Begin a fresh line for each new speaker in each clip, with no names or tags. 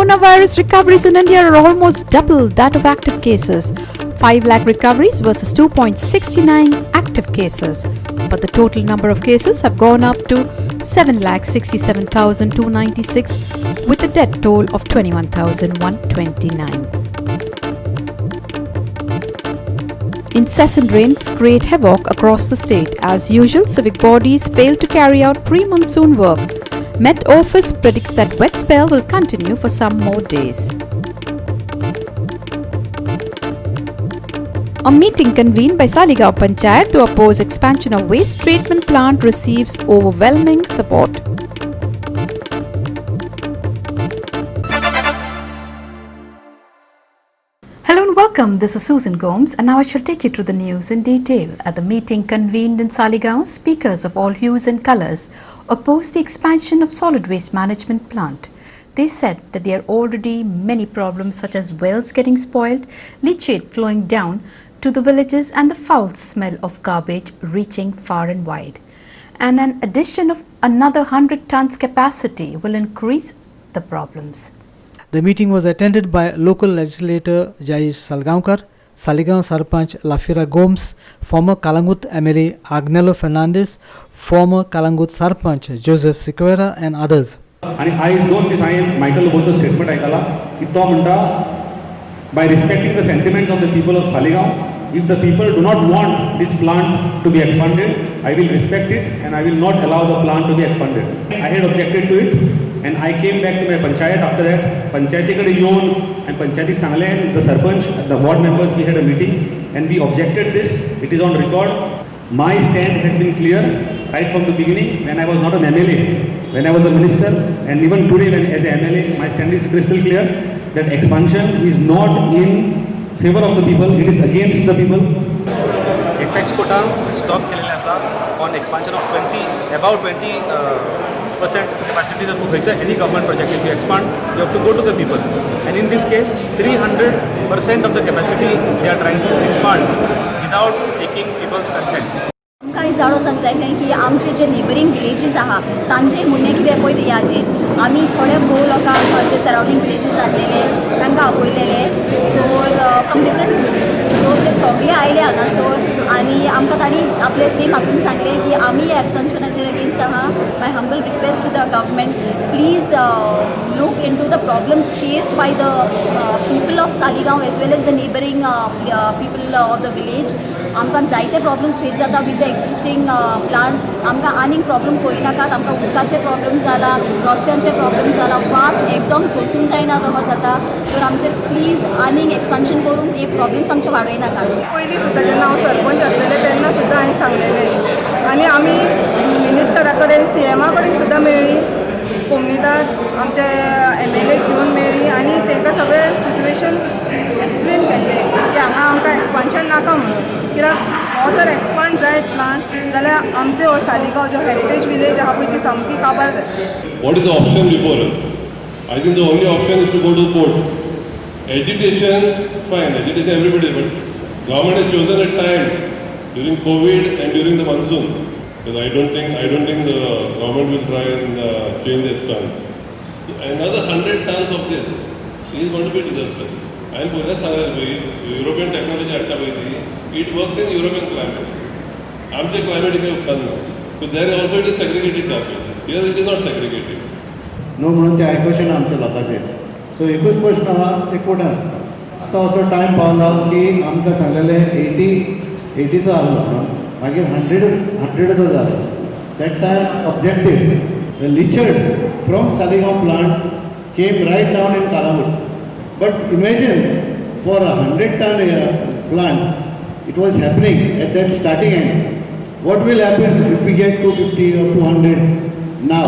Coronavirus recoveries in India are almost double that of active cases. 5 lakh recoveries versus 2.69 active cases. But the total number of cases have gone up to 7,67,296 with a death toll of 21,129. Incessant rains create havoc across the state. As usual, civic bodies fail to carry out pre-monsoon work. Met Office predicts that wet spell will continue for some more days. A meeting convened by Saligaon Panchayat to oppose expansion of waste treatment plant receives overwhelming support. Hello and welcome, this is Susan Gomes and now I shall take you through the news in detail. At the meeting convened in Saligaon, speakers of all hues and colours opposed the expansion of solid waste management plant. They said that there are already many problems such as wells getting spoiled, leachate flowing down to the villages and the foul smell of garbage reaching far and wide. And an addition of another 100 tons capacity will increase the problems.
The meeting was attended by local legislator Jayesh Salgaonkar, Saligaon Sarpanch Lafira Gomes, former Kalangut MLA Agnello Fernandez, former Kalangut Sarpanch Joseph Sequeira and others.
आणि I don't miss Michael Lobo's statement ऐकला की तो म्हणता by respecting the sentiments of the people of Saligaon, if the people do not want this plant to be expanded, I will respect it and I will not allow the plant to be expanded. I had objected to it and I came back to my panchayat after that. Panchayatikade येऊन and panchayati सांगले the sarpanch, the ward members, we had a meeting and we objected this. It is on record. My stand has been clear right from the beginning when I was not an MLA, when I was a minister, and even today when as an MLA, my stand is crystal clear that expansion is not in favor of the people, it is against the people.
Apex quota stop केलेले आसा on expansion of about 20% capacity that any government project if you expand, you have to go to the people. And in this case, 300% of the capacity they are trying to expand without taking people's consent.
आमकां जाणो सांगताय की आमचे जे neighbouring villages आहा तांचे म्हणणें कितें पळय याचेर आमी थोडे भोव लोकांक जे सरावंडींग विलेजीस आसलेले तांकां आपयलेले फ्रॉम डिफरंट ग्रुप्स सो ते सगळे आयले हांगासर आनी आमकां तांणी आपले सेम हातून सांगलें की आमी ह्या एक्सपेन्शनाचेर अगेन्स्ट आहा. My humble request to the government please look into the problems faced by the people of Saligaon as well as the neighboring people of the village. आमकां जायते प्रॉब्लम्स फेस जाता विथ द एक्जिस्टींग प्लांट. आमकां आनीक problem पळय नाकात. आमकां उदकाचे problem जाला, रस्त्यांचे प्रॉब्लम जाला, वास एकदम सोसूंक जायना तसो जाता. तर आमचे प्लीज आनीक एक्सपान्शन करून हे प्रॉब्लम्स आमचे वाडय नाकात.
पयलीं सुद्दां जेन्ना हांव सरपंच आसलेलें तेन्ना सुद्दां हांवें सांगलेलें आनी आमी मिनिस्टरा कडेन CMA कडेन सुद्दां मेळ्ळी, कोमनीदार आमचे MLA घेवन मेळ्ळी आनी तांकां सगळें सिट्युएशन एक्सप्लेन केल्लें की हांगा आमकां एक्सपान्शन नाका म्हणून. कित्याक हो जर एक्सपांड जायत प्लांट जाल्यार आमचे हो सालिगांव जो हेरिटेज विलेज आहा पळय ती सामकी काबार जाता.
What is the option before us? I think the only option is to go to court. Agitation, fine, agitation everybody, but government has chosen a time during COVID and during the monsoon. Because I don't think the government will try and change their stance. So another 100 tons of this is going to be disastrous. And European technology it works in European climates. Amche climate is so there also it is segregated garbage. Here it is not segregated.
No म्हणून ते आयकोशन आमच्या लोकांचे. सो एकूच प्रश्न आहा ते कोर्टान आसता. आतां असो टायम पावला की आमकां सांगलेले 80चो आहलो म्हणून मागीर 100चो जालो. That time objective the leachate from Saligaon plant came right down in Kalangut. But imagine for a 100-ton plant, it was happening at that starting end. What will happen if we get 250 or 200 now?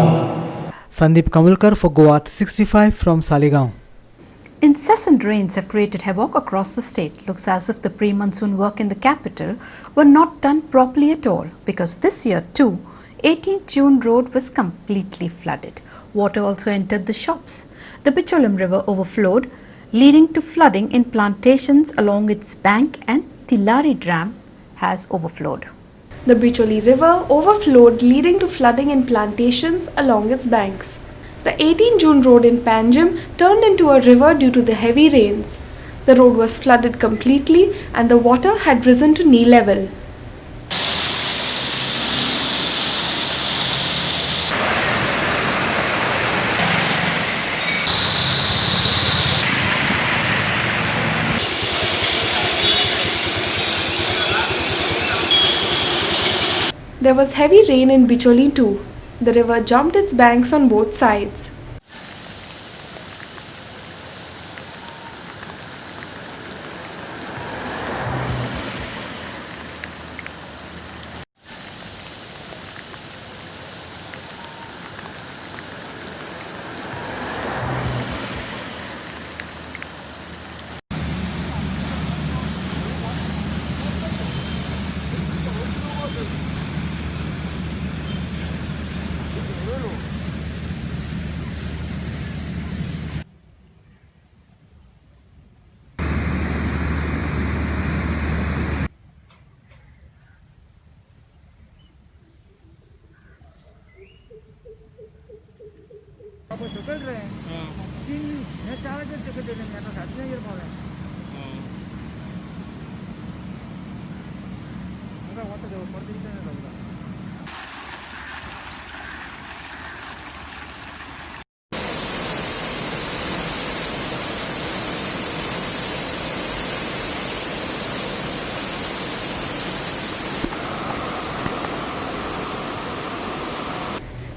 Sandeep Kamulkar for GOA 365 from Saligaon.
Incessant rains have created havoc across the state. Looks as if the pre-monsoon work in the capital were not done properly at all because this year too, 18th June road was completely flooded. Water also entered the shops. The Bicholim River overflowed, leading to flooding in plantations along its bank, and Tilari Dam has overflowed.
The Bicholi River overflowed, leading to flooding in plantations along its banks. The 18 June road in Panjim turned into a river due to the heavy rains. The road was flooded completely and the water had risen to knee level. There was heavy rain in Bicholi too. The river jumped its banks on both sides.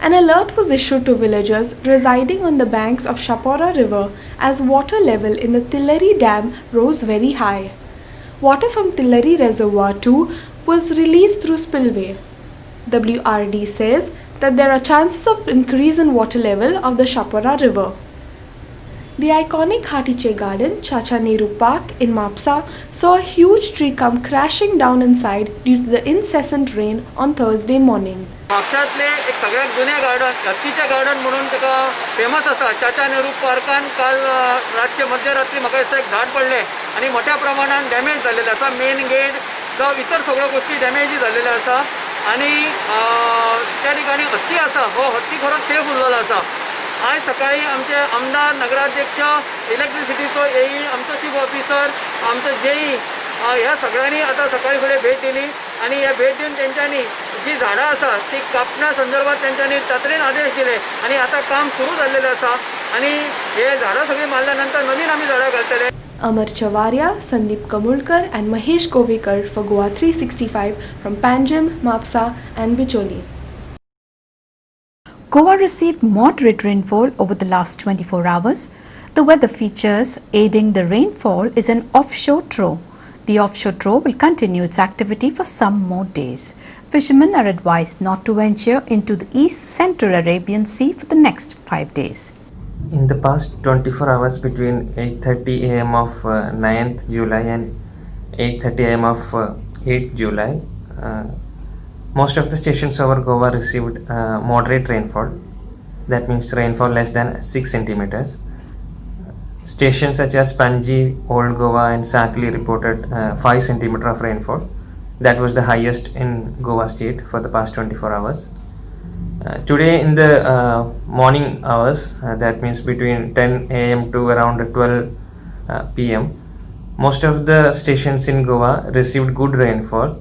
An alert was issued to villagers residing on the banks of Shapora River as water level in the Tillari Dam rose very high. Water from Tillari Reservoir too was released through spillway. WRD says that there are chances of increase in water level of the Shapora River. The iconic Hatiche Garden, Chacha Nehru Park in Mapsa saw a huge tree come crashing down inside due to the incessant rain on Thursday morning.
म्हापशांतले एक सगळ्यात जुने garden हत्तीचें garden म्हणून ताका famous आसा चाचा नेहरू पार्कान काल रातचे मध्यरात्री म्हाका दिसता एक झाड पडलें आनी मोठ्या प्रमाणात डॅमेज जाल्लेलें आसा मेन गेट जावं इतर सगळ्यो गोष्टी डॅमेज जाल्लेल्यो आसा आनी त्या ठिकाणी हत्ती आसा हो हत्ती खरोच सेफ उरलेलो आसा आज सकाळी आमचे आमदार नगराध्यक्ष इलेक्ट्रिसिटीचो येई आमचो चीफ ऑफिसर आमचो जेई ह्या सगळ्यांनी आता सकाळी फुडें भेट दिली आणि ह्या भेट दिवन तेंच्यांनी जी झाडां आसा ती कापण्या संदर्भात तेंच्यांनी तातडीन आदेश दिले आणि आता काम सुरू झालेलें आसा आणि हे झाडां सगळी मारल्या नंतर नवीन आमी झाडां घालतले.
Amar Chavaria, Sandeep Kamulkar and Mahesh Kovekar for Goa 365 from Panjim, Mapsa and Bicholi.
Goa received moderate rainfall over the last 24 hours. The weather features aiding the rainfall is an offshore trough. The offshore trough will continue its activity for some more days. Fishermen are advised not to venture into the East Central Arabian Sea for the next 5 days.
In the past 24 hours between 8:30 am of 9th July and 8:30 am of 8th July, most of the stations over Goa received moderate rainfall. That means rainfall less than 6 centimeters. Stations such as Panji, Old Goa and Sakli reported 5 centimeter of rainfall. That was the highest in Goa state for the past 24 hours. Today in the morning hours, that means between 10 am to around 12 pm, most of the stations in Goa received good rainfall.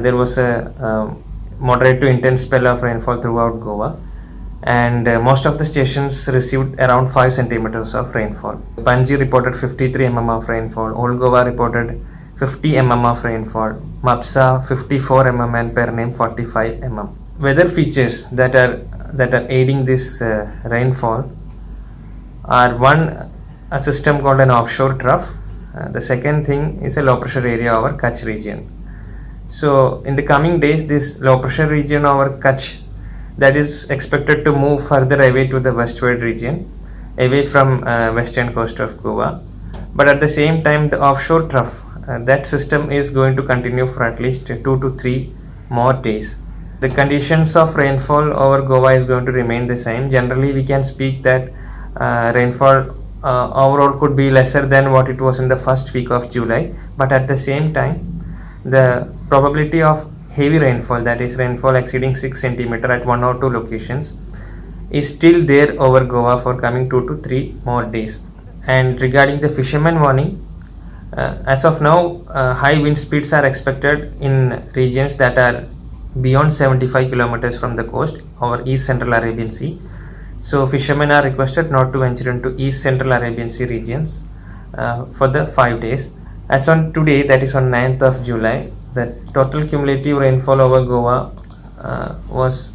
There was a moderate to intense spell of rainfall throughout Goa, and most of the stations received around 5 centimeters of rainfall. Panji reported 53 mm of rainfall, Old Goa reported 50 mm of rainfall, Mapsa 54 mm and Pernem 45 mm. Weather features that are aiding this rainfall are one, a system called an offshore trough. The second thing is a low pressure area over Kutch region. So in the coming days, this low pressure region over Kutch, that is expected to move further away to the westward region, away from western coast of Goa. But at the same time, the offshore trough, that system is going to continue for at least 2 to 3 more days. The conditions of rainfall over Goa is going to remain the same. Generally, we can speak that rainfall overall could be lesser than what it was in the first week of July. But at the same time, the probability of heavy rainfall, that is rainfall exceeding 6 centimeter at 1 or 2 locations, is still there over Goa for coming 2 to 3 more days. And regarding the fisherman warning, as of now, high wind speeds are expected in regions that are beyond 75 kilometers from the coast over East Central Arabian Sea. So fishermen are requested not to venture into East Central Arabian Sea regions for the 5 days. As on today, that is on 9th of July, the total cumulative rainfall over Goa was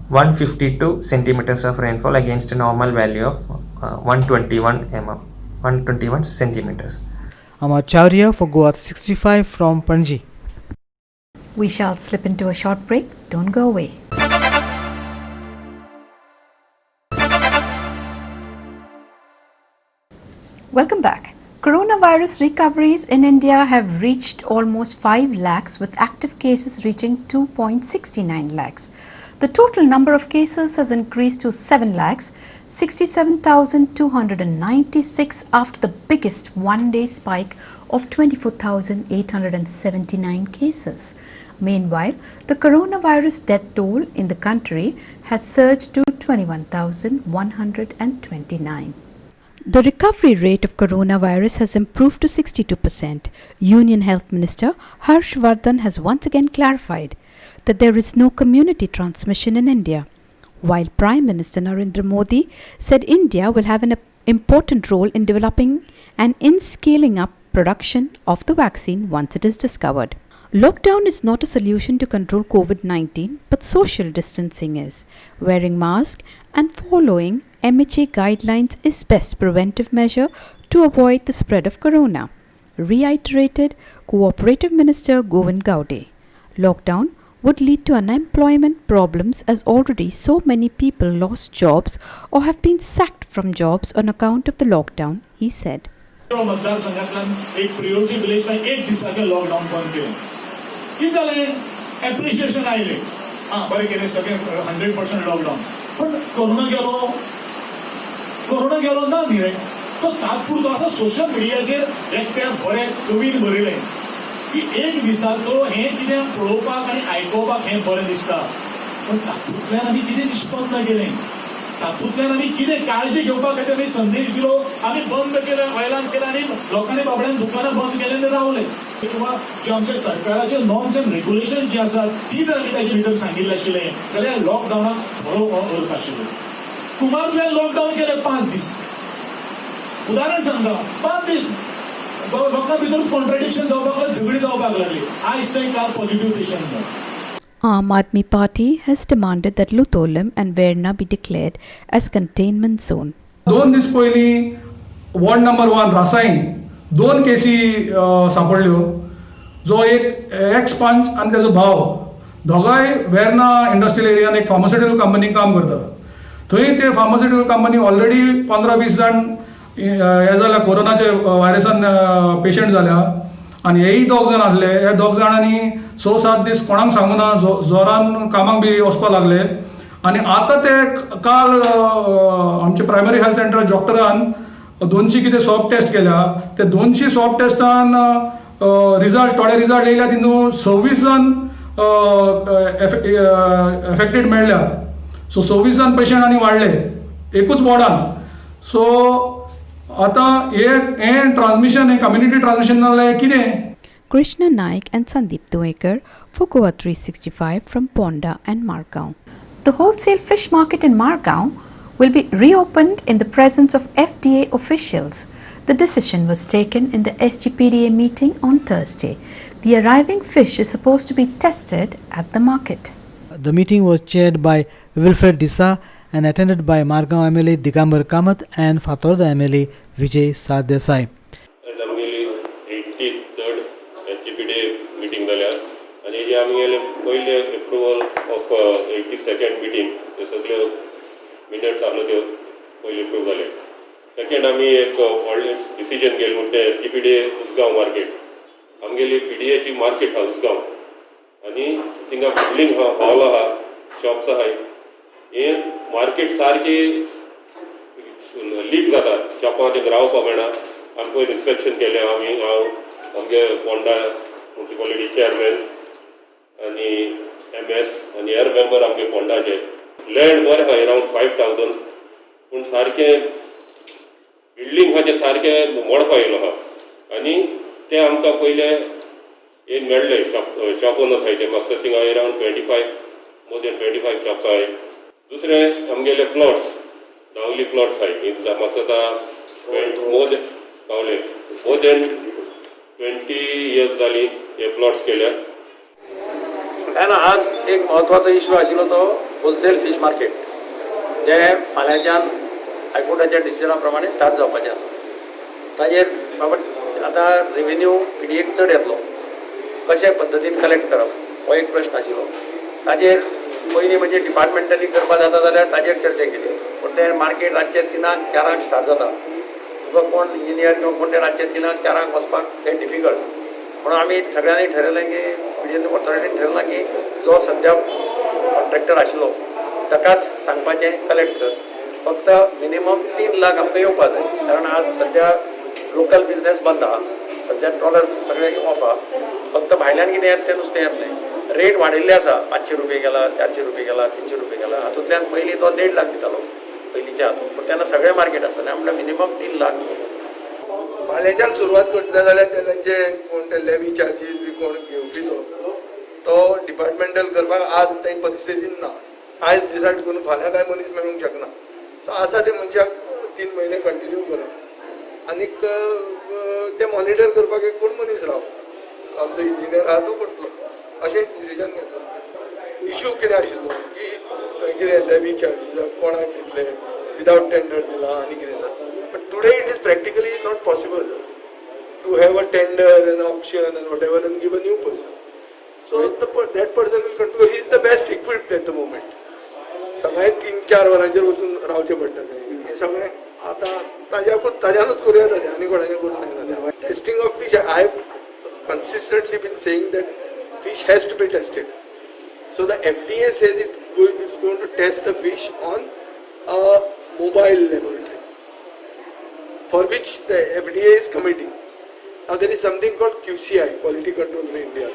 152 centimeters of rainfall against a normal value of 121 centimeters.
Amar Chowria for Goa 65 from Panji.
We shall slip into a short break. Don't go away. Welcome back. Coronavirus recoveries in India have reached almost 5 lakhs, with active cases reaching 2.69 lakhs. The total number of cases has increased to 7 lakhs, 67,296 after the biggest one-day spike of 24,879 cases. Meanwhile, the coronavirus death toll in the country has surged to 21,129. The recovery rate of coronavirus has improved to 62%. Union Health Minister Harsh Vardhan has once again clarified that there is no community transmission in India, while Prime Minister Narendra Modi said India will have an important role in developing and in scaling up production of the vaccine once it is discovered. Lockdown is not a solution to control COVID-19, but social distancing is. Wearing masks and following MHA guidelines is best preventive measure to avoid the spread of corona, reiterated Cooperative Minister Govind Gaude. Lockdown would lead to unemployment problems as already so many people lost jobs or have been sacked from jobs on account of the lockdown, he said.
मतदारसंघातल्यान एक प्रियोरची village एक दिसाचे lockdown बंद केले कितें जालें appreciation आयलें बरें केलें सगळें 100% लॉकडाउन पण कोरोना गेलो ना न्ही रे तो तात्पुरतो आतां सोशल मिडियाचेर एकट्यान बरें कवीन बरयलें की एक दिसाचो हें कितें पळोवपाक आनी आयकोपाक हें बरें दिसता पण तातूंतल्यान आमी कितें निष्पन्न केलें तातूंतल्यान आमी कितें काळजी घेवपा खातीर आमी संदेश दिलो आमी बंद केलें ऐलान केलें आनी लोकांनी बाबड्यान दुकानां बंद केलें आनी रावले किंवा जे आमचे सरकाराचे नॉर्म्स एंड रेग्युलेशन जे आसात ती जर आमी ताचे भितर सांगिल्लें आशिल्लें जाल्यार लॉकडावनाक बरो अर्थ आशिल्लो कुमारजुंवें लॉकडावन केलें 5 दीस उदाहरण सांगता 5 दीस लोकां भितर कॉन्ट्रडिक्शन जावपाक लागलें झगडी जावपाक लागली आयज ते काल पॉझिटिव्ह पेशंट जाले.
Aam Aadmi Party has demanded that Lutolim and Verna be declared as containment zone.
2 दीस पयलीं वॉर्ड नंबर 1 रासायन 2 केसी सापडल्यो जो एक एक्स पंच आनी ताजो भाव दोगांय वेर्ना इंडस्ट्रियल एरियान एक फार्मास्युटिकल कंपनीक काम करता थंय ते फार्मास्युटिकल कंपनी ऑलरेडी 15-20 जाण हे जाल्या कोरोनाचे व्हायरसान पेशंट जाल्या आनी हेय 2 जाण आसले हे 2 जाणांनी 6-7 दीस कोणाक सांगूना जोरान कामाक बी वचपाक लागले आनी आतां ते काल आमचे प्रायमरी हेल्थ सेंटर डॉक्टरान 200 कितें स्वॅब टेस्ट केल्या ते 200 स्वॅब टेस्टान रिजल्ट थोडे रिजल्ट येयल्या तितून 26 जाण एफेक्टेड मेळ्ळ्या सो 26 जाण पेशंट आनी वाडले एकूच वॉर्डान सो आतां हे ट्रान्समिशन हे कम्युनिटी ट्रान्समिशन नाल्यार कितें.
Krishna Naik and Sandeep Doekar for Goa 365 from Ponda and Margao. The wholesale fish market in Margao will be reopened in the presence of FDA officials. The decision was taken in the SGPDA meeting on Thursday. The arriving fish is supposed to be tested at the market.
The meeting was chaired by Wilfred Disa and attended by Margao MLA Digambar Kamath and Fatorda MLA Vijay Sadesai.
पहिले approval of 82nd meeting ते सगळ्यो minutes आसल्यो त्यो पयली approve जाले. Second आमी एक व्हडलें डिसिजन घेतलें म्हणटा ते SGPDA उसगांव मार्केट आमगेली PDAची मार्केट आहा उसगांव आनी थिंगा बिल्डींग आहा हॉल आहा शॉप्स आहाय हे मार्केट सारकी लीक जाता शॉपां थिंगा रावपाक मेळना आमी पयलीं इन्स्पेक्शन केलें हांव आमगे पोंडा म्युनिसिपालिटी चेअरमॅन आणि MS आणि हेर मेंबर आमगे फोंडाचे लँड बरें आहा अरावंड 5,000 पूण सारकें बिल्डींग आहा तें सारकें मोडपा येयलो आहा आनी तें आमकां पयले एक मेळ्ळें शॉप ओनर आहाय ते म्हाका थिंगा अरावंड 25 मोर देन 25 शॉप्स आहाय. दुसरें आमगेले प्लॉट्स नावली प्लॉट्स आहाय म्हाका मोर देन 20 years जाली हे प्लॉट्स केल्या.
आज एक महत्वाचो इश्यू आशिल्लो तो होलसेल फीश मार्केट जे फाल्यांच्यान हायकोर्टाच्या डिसिजना प्रमाणे स्टार्ट जावपाचें आसा. ताजेर बाबा आतां रेव्हेन्यू पिडीएक चड येतलो कशे पद्दतीन कलेक्ट करप हो एक प्रश्न आशिल्लो. ताजेर पयलीं म्हणजे डिपार्टमेंटली करपा जाता जाल्यार ताजेर चर्चा केली पूण तें मार्केट रातचे 3-4 स्टार्ट जाता. तुका कोण इंजिनियर किंवा कोण ते रातचे 3-4 वचपाक तें डिफिकल्ट म्हणून आमी सगळ्यांनी ठरयलें की पिडीएन ऑथॉरिटीन ठरयलां की जो सद्या कॉन्ट्रॅक्टर आशिल्लो ताकाच सांगपाचें कलेक्ट कर. फक्त मिनिमम 3 लाख आमकां येवपाक जाय कारण आज सद्या लोकल बिजनेस बंद आहा. सद्या ट्रॉलर्स सगळे ऑफ आहा. फक्त भायल्यान कितें येता तें नुस्तें येतलें. रेट वाडिल्ले आसा 500 रुपये गेला 400 रुपये गेला 300 रुपये गेला. हातूंतल्यान पयलीं तो 1.5 लाख दितालो पयलींच्या हातून पूण तेन्ना सगळे मार्केट आसतालें म्हणल्यार मिनिमम 3 लाख.
फाल्यांच्यान सुरवात करतले जाल्यार ते तांचे कोण ते लेवी चार्जीस बी कोण घेवपी तो डिपार्टमेंटल करपाक आज ते परिस्थितीन ना. आयज डिसायड करून फाल्यां कांय मनीस मेळूंक शकना. सो आसा ते मनशाक 3 म्हयने कंटिन्यू करप आनीक ते मॉनिटर करपाक एक कोण मनीस राव आमचो इंजिनियर आहा तो करतलो अशें डिसिजन घेतलो. इश्यू कितें आशिल्लो की थंय कितें लेवी चार्जीस कोणाक दितले विदावट टेंडर दिला आनी कितें जाता. But today it is practically not possible to have a tender and auction and whatever and give a new person. So that person will continue. He is the best equipped at the moment. सगळे 3-4 वरांचेर वचून रावचे पडटले. हे सगळे आतां ताज्यानूच करूं येता तें आनी कोणाचें करूं येना. Testing of fish, I have consistently been saying that fish has to be tested. So the FDA says it's going to test the fish on a mobile laboratory, for which the FDA is committing. Now there is something called QCI, Quality Control in India.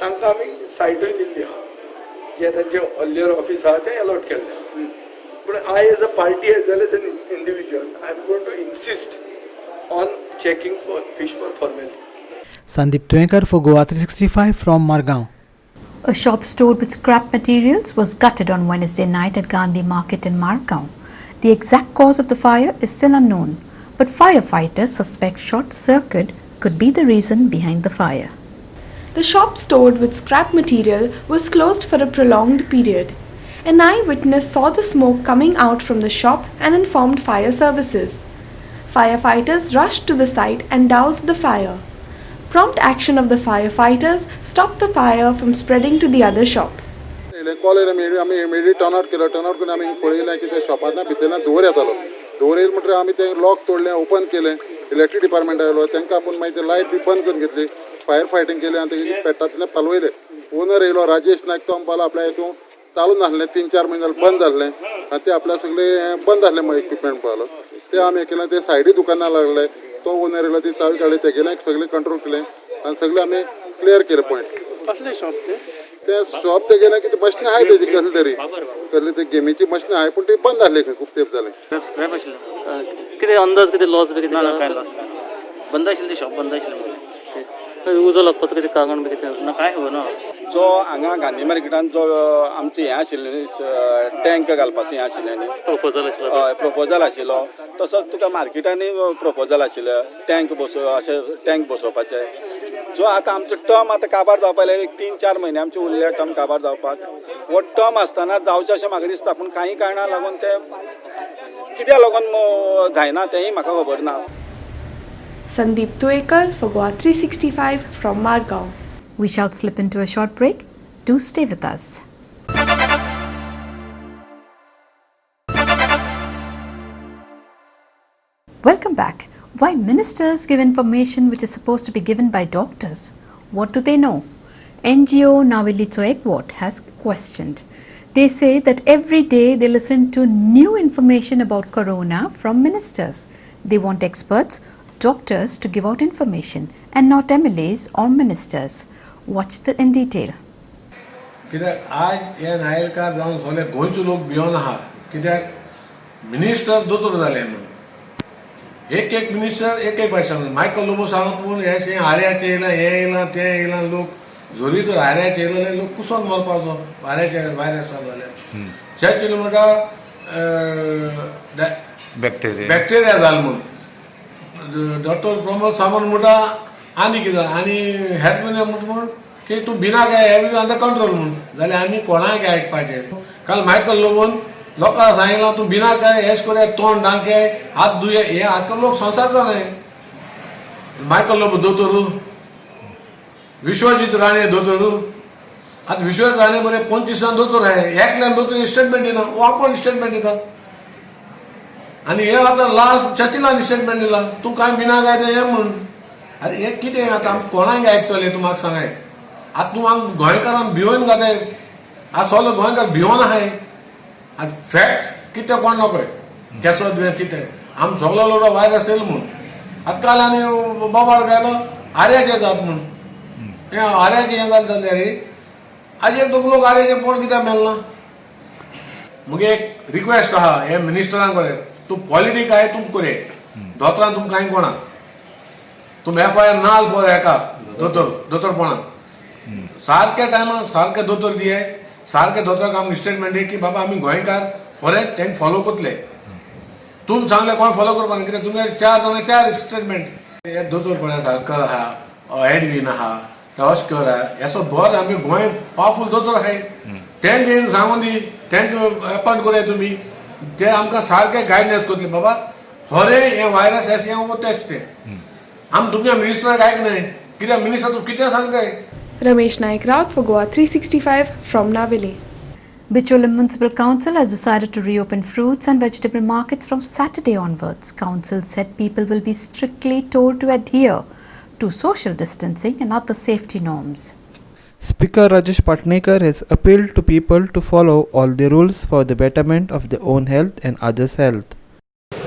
तांकां आमी सायटूय दिल्ली आहा जे तांचे earlier office आहा तें allot केल्लें. पूण I as a party as well as an individual I am going to insist on checking for fish for formality.
Sandeep Tuenkar for GOA 365 from Margao.
A shop stored with scrap materials was gutted on Wednesday night at Gandhi Market in Margao. The exact cause of the fire is still unknown, but firefighters suspect short circuit could be the reason behind the fire.
The shop stored with scrap material was closed for a prolonged period. An eyewitness saw the smoke coming out from the shop and informed fire services. Firefighters rushed to the site and doused the fire. Prompt action of the firefighters stopped the fire from spreading to the other shop.
College आमी immediate turn out केलो. Turn out करून आमी पळयलें की ते शॉपांतल्यान भितरल्यान धुंवर येतालो. धुंवर येयलो म्हणटकीर आमी तें लॉक तोडलें ओपन केलें. इलेक्ट्रीक डिपार्टमेंट आयलो तांकां आपूण मागीर लायट बी बंद करून घेतली. फायर फायटींग केलें आनी तें पेट्टांतल्यान पालवयलें. ओनर येयलो राजेश नायक तो म्हणपाक आपल्या हितून चालू नासलें 3-4 म्हयने जालें बंद जाल्लें आनी तें आपल्या सगळें बंद जाल्लें मागीर इक्विपमेंट पळयलो. तें आमी केलें तें सायडी दुकानां लागलें. तो ओनर येयलो ती चावी काडली तेगेलें सगळें कंट्रोल केलें आनी सगळें आमी क्लियर केलें पॉयंट.
कसलें शॉप
ते शॉप ते गेले कितें मशीनां आहाय तेजी कसली ते गेमीची मशीनां आहाय पूण ती बंद जाल्ली खूब तेंप जालें.
स्क्रॅप आशिल्लें कितें अंदाज कितें लॉस बी कितें काय लॉस बंद आशिल्ली ती शॉप बंद आशिल्ली उजो लागपाचो कितें कारण बी कितें ना काय खबर ना.
जो हांगा गांधी मार्केटान जो आमचें हें आशिल्लें टँक घालपाचें हें आशिल्लें न्ही प्रपोजल आशिल्लो तसोच तुका मार्केटांनी प्रपोजल आशिल्लें टँक बसोवपाचें. जो आतां आमचो टर्म आतां काबार जावपाक लागले 3-4 म्हयने आमचे उरले टर्म काबार जावपाक. हो टर्म आसतना जावचें अशें म्हाका दिसता पूण कांय कारणां लागून ते कित्याक लागून जायना तेंय म्हाका खबर ना.
Sandeep Tuenkar for GOA 365 from Margao.
We shall slip into a short break. Do stay with us. Welcome back. Why ministers give information which is supposed to be given by doctors? What do they know? NGO Nawili Tsoekwot has questioned. They say that every day they listen to new information about corona from ministers. They want experts, doctors to give out information and not MLAs or ministers. Watch in detail.
कित्याक आज हे नायलकार जावन सगळे गोंयचे लोक भियोन आहा कित्याक minister दोतोर जाले म्हणून एक मिनिस्टर एक भाशेन मायकल लोबो सांगत म्हूण हे आर्याचें येयलां हें येयलां तें येयलां लोक जोरी तर आर्याचें येयलेले लोक कुसोन मरपाचो आर्याचे व्हायरस जाल्यार 6 किलोमिटर बॅक्टेरिया जालो म्हूण डॉक्टर प्रमोद सावंत म्हणटा आनी कितें आनी हेच म्हणे म्हूण की तूं भिना काय हे बी अंडर कंट्रोल म्हणून जाल्यार आमी कोणाक आयकपाचें काल मायकल लोबोन लोकांक सांगलां तूं भिना काय हेच कोरे तोंड डांके हात दुये हे आतां लोक संसार जाले मायकल लोबो दोतोरू विश्वजीत राणे दोतोरू आतां विश्वजीत राणे बरें 25 दोतोर आहाय एकल्यान दोतोर स्टेटमेंट दिना वो आपण स्टेटमेंट दिता आनी हे आतां लास्ट चर्चिलान स्टेटमेंट दिला तूं कांय भिना काय तें हें म्हूण अरे हे कितें आतां आमी कोणाक आयकतले तूं म्हाका सांगाय आतां तूं आमकां गोंयकारांक भिवून घाताय आज सगळे गोंयकार भिवून आहाय आज फॅक्ट कितें कोण नपय केसो दुयेंस कितें आम सगळो लोक व्हायरस येयलो म्हूण आतां काल आनी बोबाड गायलो आर्याचें जाता म्हूण तें आर्याचें हें जालें जाल्यार आज एक दोन लोक आर्याचें पोट कित्याक मेलना मुगे एक रिक्वेस्ट आहा हे मिनिस्टरां कडेन तूं पॉलिटीक आय तुमकां कोरे दोतोरां तुमकां कांय कोणा तुम FIR नाल फॉर हेका दोतोरपणाक सारक्या टायमार सारके दोतोर दिये सारके दोतोराक आमकां स्टेटमेंट दी की बाबा आमी गोंयकार खरेंच तेंक फॉलो करतले तुम सांगले कोण फॉलो करपा न्ही कित्याक तुमगे 4 जाणां 4 स्टेटमेंट हे दोतोरपणा सारकर आहा एडवीन आहा तस्कर आहा हेचो बोर आमी गोंय पावरफूल दोतोर आहाय तेंक येवन सांगून दी तेंक अपॉयंट कराय तुमी ते आमकां सारके गायडन्स करतले बाबा खरें हे व्हायरस हें वो टेस्ट तें आम तुमच्या मिनिस्टराक आयकनाय कित्याक मिनिस्टर तूं कितें सांगताय
Ramesh Naik Raut for Goa 365 from Navili.
Bicholim Municipal Council has decided to reopen fruits and vegetable markets from Saturday onwards. Council said people will be strictly told to adhere to social distancing and other safety norms.
Speaker Rajesh Patnekar has appealed to people to follow all the rules for the betterment of their own health and others' health.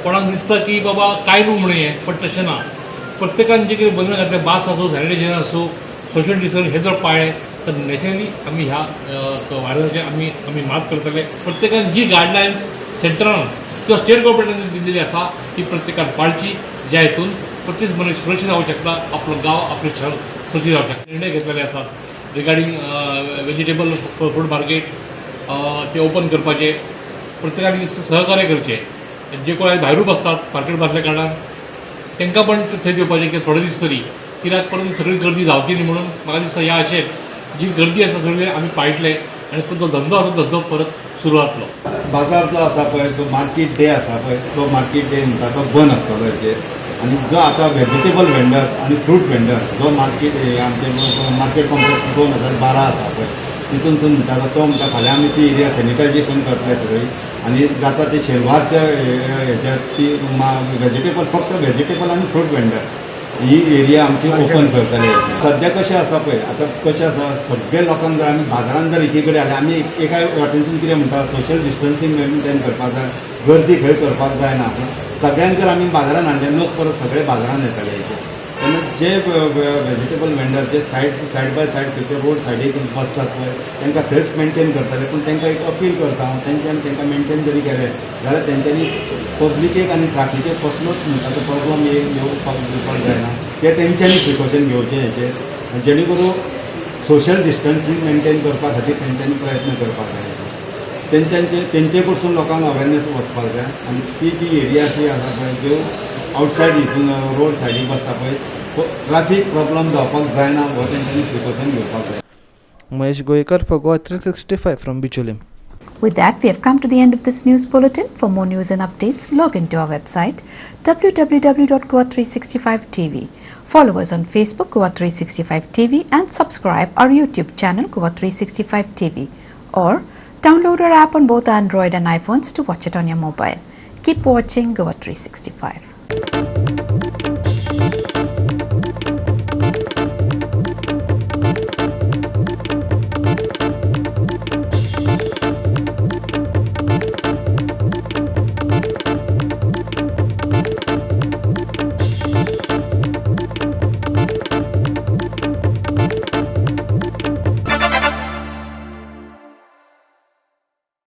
कोणाक दिसता की बाबा काय न्हू म्हणून पण तशें ना प्रत्येकान जे कितें बंधन घातलें मास्क आसूं सॅनिटायझर आसूं सोशल डिस्टन्स हे जर पाळ्ळे तर नॅचरली आमी ह्या व्हायरसाचेर आमी मात करतले प्रत्येकान जी गायडलायन्स सेंटरान किंवा स्टेट गव्हर्मेंटान दिल्लेली आसा ती प्रत्येकान पाळची ज्या हेतून प्रत्येक मनीस सुरक्षीत रावूंक शकता आपलो गांव आपले शहर सुरक्षीत रावंक शकता निर्णय घेतलेले आसात रिगार्डींग वेजिटेबल फूड मार्केट ते ओपन करपाचे प्रत्येकान सहकार्य करचे जे कोण भायरूच बसतात मार्केट बसल्या कारणान तांकां पण थंय दिवपाचें की थोडे दीस तरी कित्याक परत सगळी गर्दी जावची न्ही म्हणून म्हाका दिसता ह्या अशें जी गर्दी आसा सगळी आमी पाळटले आनी तो धंदो आसा धंदो परत सुरू जातलो
बाजार जो आसा पळय जो मार्केट डे आसा पळय तो मार्केट डे म्हणटा तो बंद आसतलो हेचेर आनी जो आतां वेजिटेबल वेंडर्स आनी फ्रूट वेंडर जो मार्केट आमचे मार्केट कॉम्प्लेक्स 2012 आसा पळय तितूनसून म्हणटा तो म्हणटा फाल्यां आमी ती एरिया सॅनिटायझेशन करतले सगळी आनी जाता ते शेनवारच्या हेच्या ती वेजिटेबल फक्त वेजिटेबल आनी फ्रूट वेंडर ही एरिया आमची ओपन करतले सद्या कशें आसा पळय आतां कशें आसा सगळे लोकांक जर आमी बाजारांत जर एके कडेन हाडले आमी एका वाटेनसून कितें म्हणटा सोशल डिस्टन्सींग मेंटेन करपाक जाय गर्दी खंय करपाक जायना सगळ्यांक जर आमी बाजारांत हाडले लोक परत सगळे बाजारांत येतले तेन्ना जे वेजिटेबल वेंडर जे सायड बाय सायड खंयचे रोड सायडीक बसतात पळय तांकां थंयच मेंटेन करतले पूण तांकां एक अपील करता हांव तेंच्यांनी तांकां मेंटेन जरी केलें जाल्यार तेंच्यांनी पब्लिकेक आनी ट्राफिकेक कसलोच म्हणटा तो प्रॉब्लम येवपाक दिवपाक जायना ते तेंच्यांनी प्रिकॉशन घेवचें हेचेर जेणे करून सोशल डिस्टन्सींग मेंटेन करपा खातीर तेंच्यांनी प्रयत्न करपाक जाय तेंचे कडसून लोकांक अवेरनेस वचपाक जाय आनी ती जी एरिया जी आसा पळय त्यो आउटसायड हितून रोड सायडीक बसता पळय ट्राफीक प्रॉब्लम जावपाक जायना हो तेंच्यांनी प्रिकॉशन घेवपाक जाय
Mahesh Goekar for Goa 365 from Bicholim.
With that, we have come to the end of this news bulletin. For more news and updates, log into our website www.goa365tv. Follow us on Facebook Goa365tv and subscribe our YouTube channel Goa365tv. Or download our app on both Android and iPhones to watch it on your mobile. Keep watching Goa 365.